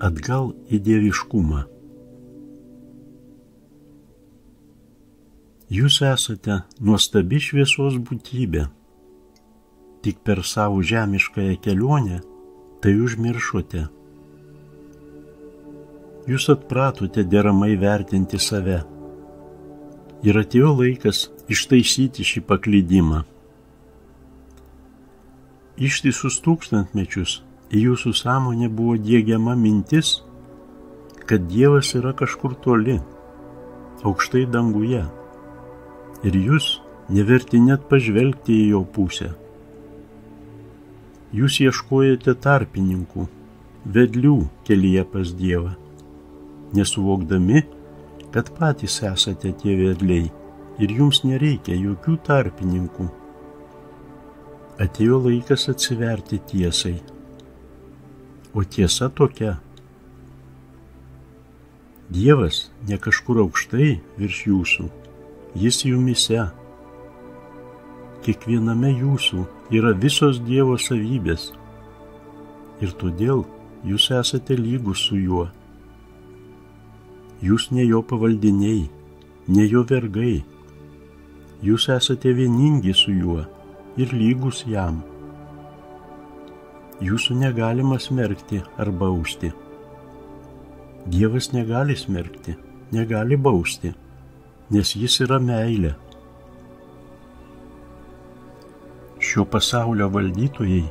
Atgal į dieviškumą. Jūs esate nuostabi šviesos būtybė. Tik per savo žemiškąją kelionę tai užmiršote. Jūs atpratote deramai vertinti save. Ir atėjo laikas ištaisyti šį paklydimą. Ištisus tūkstantmečius į jūsų sąmonę buvo diegiama mintis, kad Dievas yra kažkur toli, aukštai danguje, ir jūs neverti net pažvelgti į jo pusę. Jūs ieškojate tarpininkų, vedlių kelyje pas Dievą, nesuvokdami, kad patys esate tie vedliai ir jums nereikia jokių tarpininkų. Atėjo laikas atsiverti tiesai. O tiesa tokia. Dievas ne kažkur aukštai virš jūsų, jis jumyse. Kiekviename jūsų yra visos Dievo savybės. Ir todėl jūs esate lygus su juo. Jūs ne jo pavaldiniai, ne jo vergai. Jūs esate vieningi su juo ir lygus jam. Jūsų negalima smerkti ar bausti. Dievas negali smerkti, negali bausti, nes jis yra meilė. Šio pasaulio valdytojai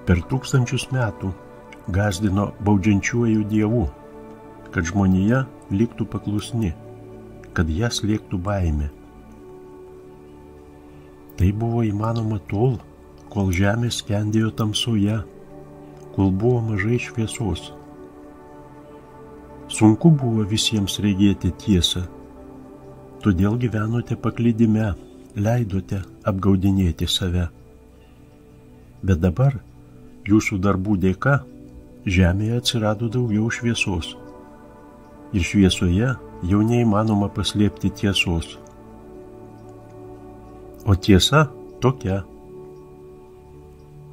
per 1000 metų gąsdino baudžiančiuoju Dievu, kad žmonija liktų paklusni, kad ją slėgtų baimė. Tai buvo įmanoma tol, kol žemė skendėjo tamsoje, kol buvo mažai šviesos. Sunku buvo visiems regėti tiesą, todėl gyvenote paklydime, leidote apgaudinėti save. Bet dabar, jūsų darbų dėka, žemėje atsirado daugiau šviesos. Ir šviesoje jau neįmanoma paslėpti tiesos. O tiesa tokia.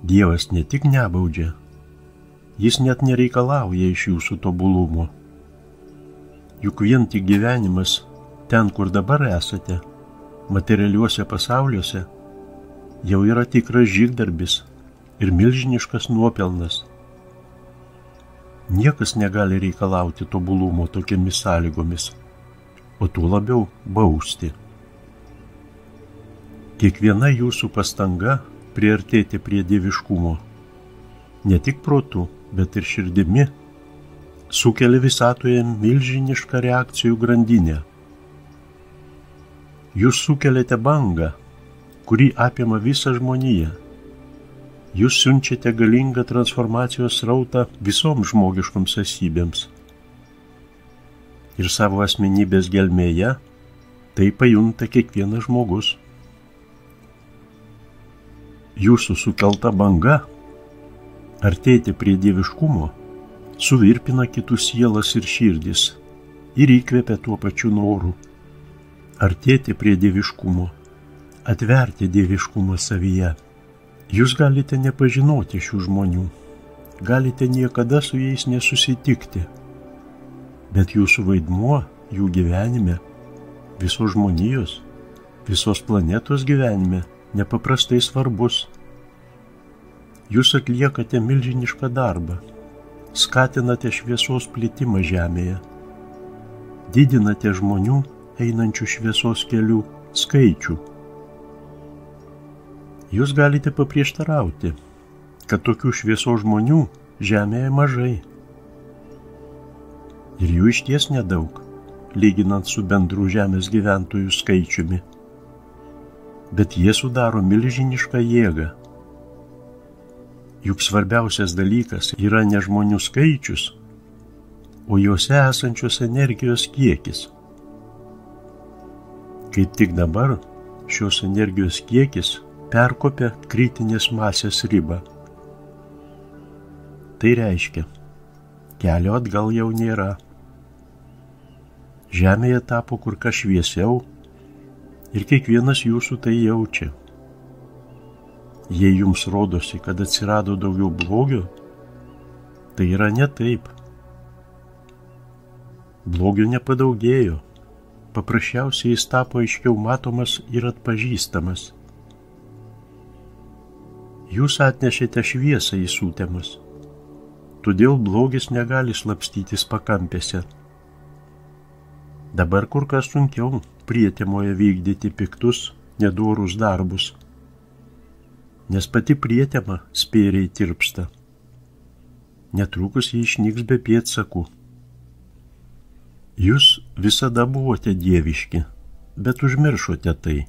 Dievas ne tik nebaudžia, jis net nereikalauja iš jūsų tobulumo. Juk vien tik gyvenimas ten, kur dabar esate, materialiuose pasauliuose, jau yra tikras žygdarbis ir milžiniškas nuopelnas. Niekas negali reikalauti tobulumo tokiamis sąlygomis, o tuo labiau bausti. Kiekviena jūsų pastanga priartėti prie dieviškumo, ne tik protu, bet ir širdimi, sukelia visatoje milžinišką reakcijų grandinę. Jūs sukeliate bangą, kuri apima visą žmoniją. Jūs siunčiate galingą transformacijos srautą visoms žmogiškoms esybėms. Ir savo asmenybės gelmėje tai pajunta kiekvienas žmogus. Jūsų sukelta banga artėti prie dieviškumo suvirpina kitų sielas ir širdis ir įkvepia tuo pačiu noru. Artėti prie dieviškumo, atverti dieviškumą savyje. Jūs galite nepažinoti šių žmonių, galite niekada su jais nesusitikti, bet jūsų vaidmuo jų gyvenime, visos žmonijos, visos planetos gyvenime nepaprastai svarbus. Jūs atliekate milžinišką darbą, skatinate šviesos plitimą žemėje, didinate žmonių einančių šviesos kelių skaičių. Jūs galite paprieštarauti, kad tokių šviesos žmonių žemėje mažai. Ir jų išties nedaug, lyginant su bendru žemės gyventojų skaičiumi. Bet jie sudaro milžinišką jėgą. Juk svarbiausias dalykas yra ne žmonių skaičius, o juose esančios energijos kiekis. Kaip tik dabar šios energijos kiekis perkopia kritinės masės ribą. Tai reiškia, kelio atgal jau nėra. Žemėje tapo kur kas šviesiau ir kiekvienas jūsų tai jaučia. Jei jums rodosi, kad atsirado daugiau blogio, tai yra ne taip. Blogio nepadaugėjo, paprasčiausiai jis tapo aiškiau matomas ir atpažįstamas. Jūs atnešėte šviesą į sutemas, todėl blogis negali slapstytis pakampėse. Dabar kur kas sunkiau prietemoje vykdyti piktus, nedorus darbus, nes pati prietema spėriai tirpsta. Netrukus jį išnyks be pėdsakų. Jūs visada buvote dieviški, bet užmiršote tai.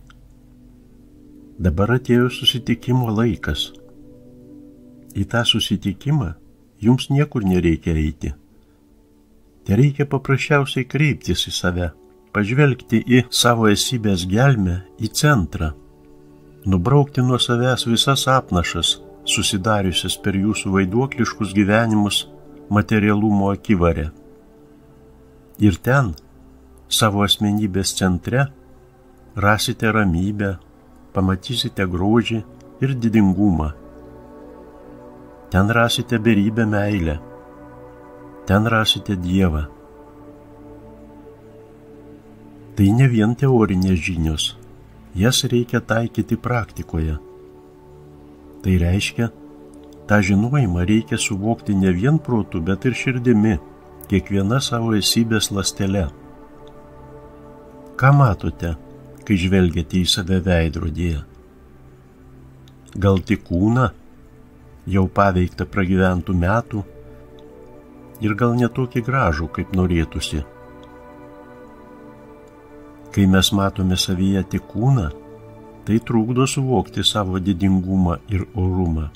Dabar atėjo susitikimo laikas. Į tą susitikimą jums niekur nereikia eiti. Tereikia paprasčiausiai kreiptis į save, pažvelgti į savo esybės gelmę, į centrą, nubraukti nuo savęs visas apnašas, susidariusias per jūsų vaiduokliškus gyvenimus materialumo akivarę. Ir ten, savo asmenybės centre, rasite ramybę, pamatysite grožį ir didingumą. Ten rasite beribę meilę, ten rasite Dievą. Tai ne vien teorinės žinios, jas reikia taikyti praktikoje. Tai reiškia, tą žinojimą reikia suvokti ne vien protu, bet ir širdimi, kiekviena savo esybės ląstele. Ką matote, kai žvelgiate į save veidrodyje? Gal tik kūną, jau paveiktą pragyventų metų, ir gal netokį gražų, kaip norėtųsi. Kai mes matome savyje tik kūną, tai trukdo suvokti savo didingumą ir orumą.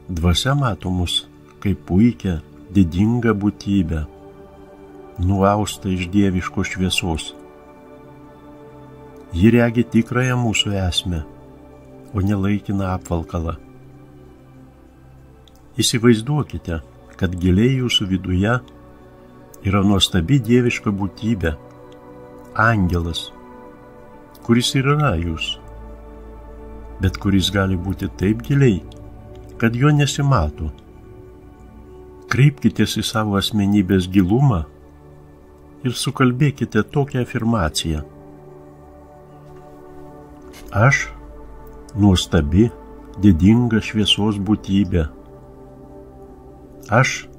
Dvasia mato mus kaip puikią, didingą būtybę, nuaustą iš dieviškos šviesos. Ji regi tikrąją mūsų esmę, o ne laikiną apvalkalą. Įsivaizduokite, kad giliai jūsų viduje yra nuostabi dieviška būtybė, angelas, kuris ir yra jūs, bet kuris gali būti taip giliai, kad jo nesimato. Kreipkitės į savo asmenybės gilumą ir sukalbėkite tokią afirmaciją. Aš nuostabi, didinga šviesos būtybė. Aš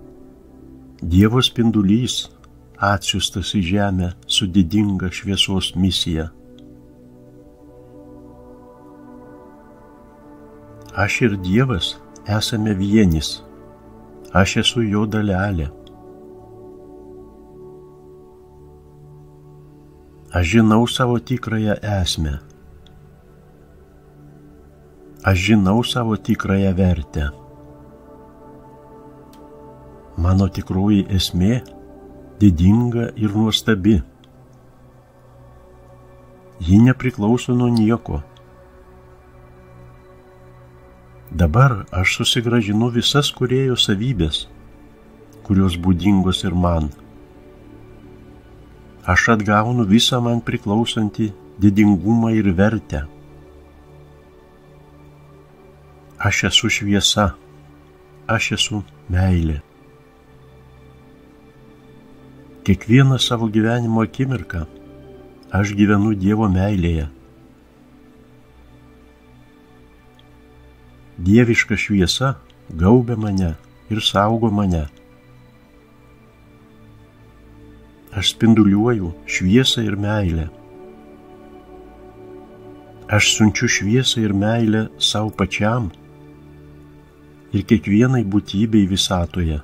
Dievo spindulys, atsiųstas į žemę su didinga šviesos misija. Aš ir Dievas esame vienis. Aš esu jo dalelė. Aš žinau savo tikrąją esmę. Aš žinau savo tikrąją vertę. Mano tikroji esmė didinga ir nuostabi. Ji nepriklauso nuo nieko. Dabar aš susigrąžinu visas kūrėjo savybės, kurios būdingos ir man. Aš atgaunu visą man priklausantį didingumą ir vertę. Aš esu šviesa, aš esu meilė. Kiekvieną savo gyvenimo akimirką aš gyvenu Dievo meilėje. Dieviška šviesa gaubia mane ir saugo mane. Aš spinduliuoju šviesą ir meilę. Aš siunčiu šviesą ir meilę savo pačiam ir kiekvienai būtybei visatoje.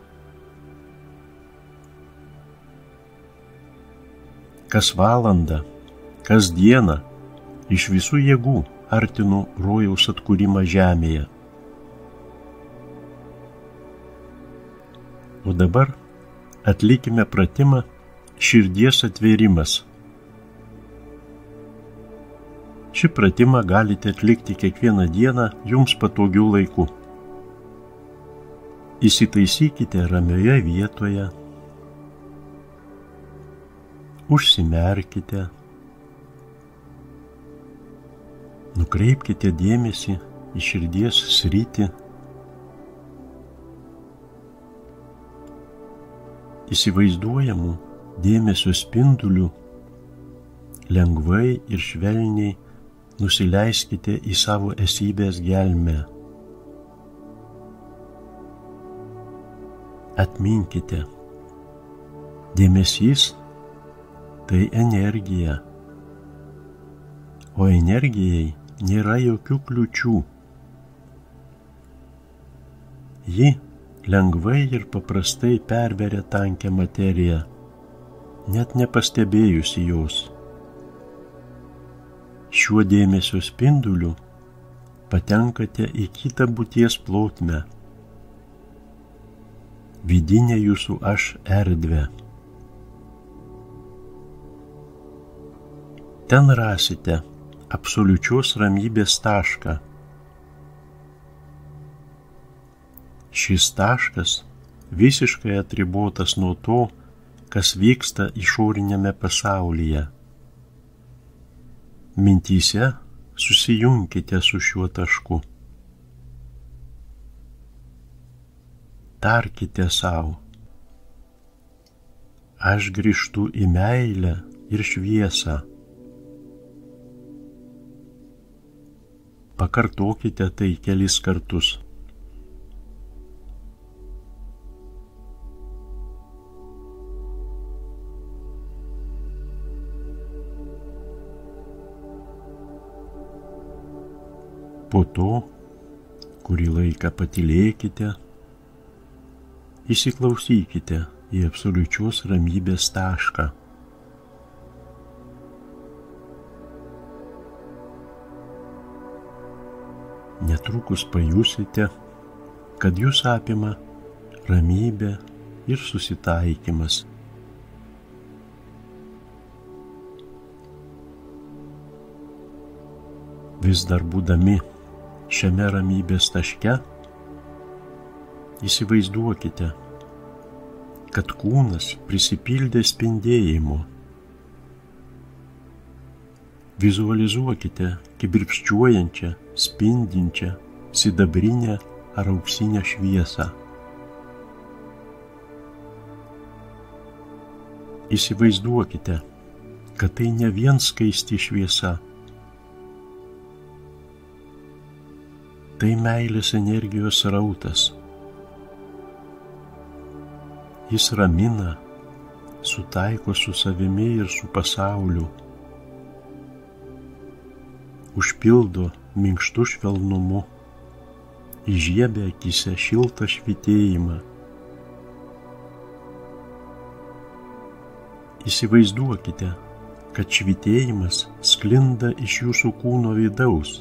Kas valandą, kas dieną, iš visų jėgų artinu rojaus atkūrimą žemėje. O dabar atlikime pratimą širdies atvėrimas. Šį pratimą galite atlikti kiekvieną dieną jums patogiu laiku. Įsitaisykite ramioje vietoje, užsimerkite, nukreipkite dėmesį į širdies sritį įsivaizduojamų dėmesio spindulių lengvai ir švelniai nusileiskite į savo esybės gelmę. Atminkite, dėmesys tai energija, o energijai nėra jokių kliūčių. Ji lengvai ir paprastai perveria tankią materiją, net nepastebėjusi jos. Šiuo dėmesio spinduliu patenkate į kitą būties plotmę, vidinę jūsų aš erdvę. Ten rasite absoliučios ramybės tašką. Šis taškas visiškai atribotas nuo to, kas vyksta išoriniame pasaulyje. Mintyse susijunkite su šiuo tašku. Tarkite sau: aš grįžtu į meilę ir šviesą. Pakartokite tai kelis kartus. Po to, kurį laiką patylėkite, įsiklausykite į absoliučios ramybės tašką. Netrukus pajusite, kad jūs apima ramybė ir susitaikymas. Vis dar būdami šiame ramybės taške, įsivaizduokite, kad kūnas prisipildė spindėjimo. Vizualizuokite kibirkščiuojančią, spindinčią, sidabrinę ar auksinę šviesą. Įsivaizduokite, kad tai ne vien skaisti šviesa, tai meilės energijos srautas. Jis ramina, sutaiko su savimi ir su pasauliu, užpildo minkštu švelnumu, įžiebia akyse šiltą švytėjimą. Įsivaizduokite, kad švytėjimas sklinda iš jūsų kūno vidaus,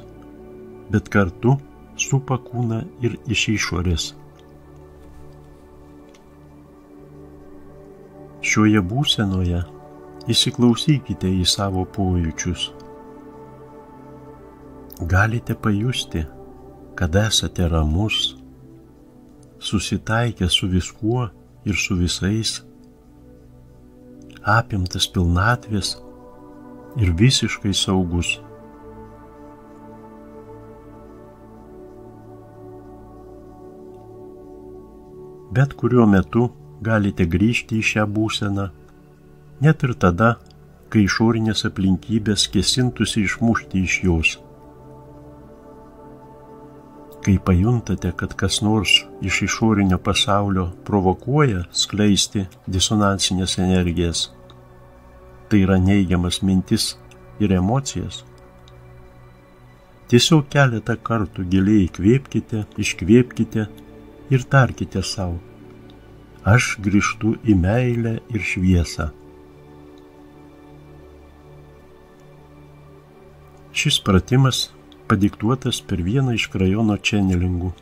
bet kartu supa kūną ir iš išorės. Šioje būsenoje įsiklausykite į savo pojūčius. Galite pajusti, kad esate ramus, susitaikę su viskuo ir su visais, apimtas pilnatvės ir visiškai saugus. Bet kuriuo metu galite grįžti į šią būseną, net ir tada, kai išorinės aplinkybės kėsintųsi išmušti iš jos. Kai pajuntate, kad kas nors iš išorinio pasaulio provokuoja skleisti disonansinės energijas, tai yra neigiamas mintis ir emocijas, tiesiog keletą kartų giliai įkvėpkite, iškvėpkite ir tarkite sau: aš grįžtu į meilę ir šviesą. Šis pratimas padiktuotas per vieną iš krajono čenelingų.